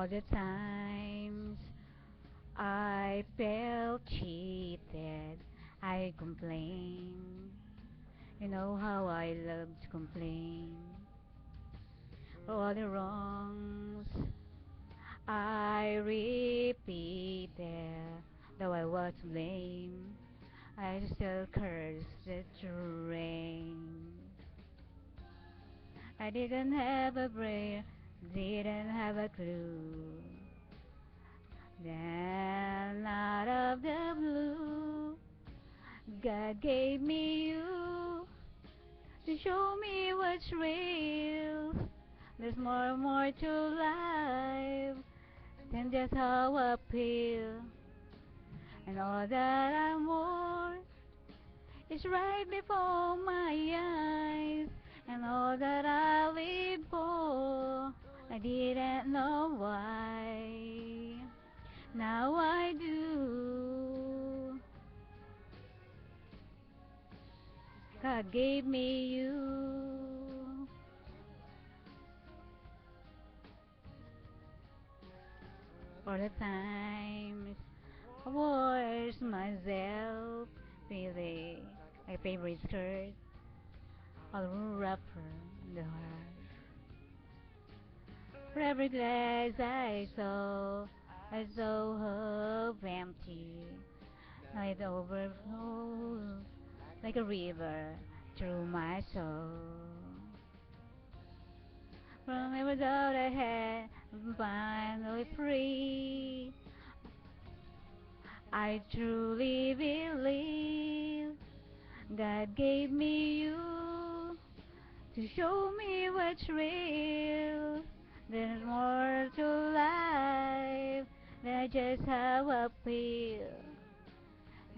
the times I felt cheated, I complain. You know how I love to complain. For all the wrongs I repeated, though I was to blame, I still curse the rain. I didn't have a brain, didn't have a clue. Then out of the blue, God gave me you to show me what's real. There's more to life than just how I feel. And all that I want is right before my eyes. And all that I live for, I didn't know why. Now I do. God gave me you. For the times I was myself, feeling my favorite skirt, all wrapper in the heart. For every glass I saw hope empty. Now it overflows like a river through my soul. From every doubt I had, I'm finally free. I truly believe God gave me you to show me what's real. There's more to life than just how I feel.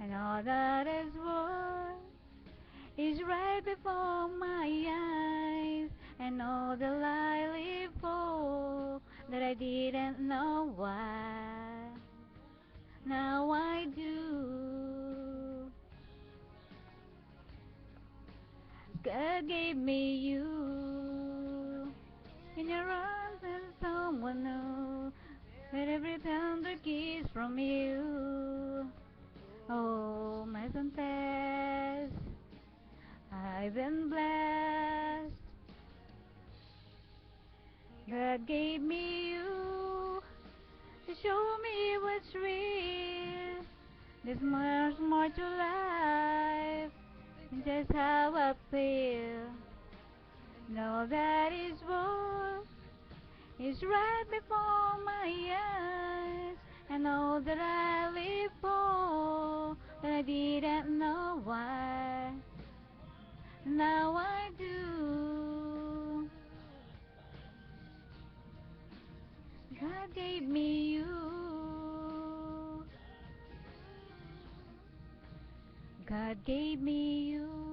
And all that is worth is right before my eyes. And all the I live for that I didn't know why. Now I do. God gave me you in your arms and someone new. With every tender kiss from you. Oh, my confess, I've been blessed. God gave me you to show me what's real. There's much more to life than just how I feel. Know that is what is right before my eyes. And all that I live for, that I didn't know why. Now I do. God gave me you. God gave me you.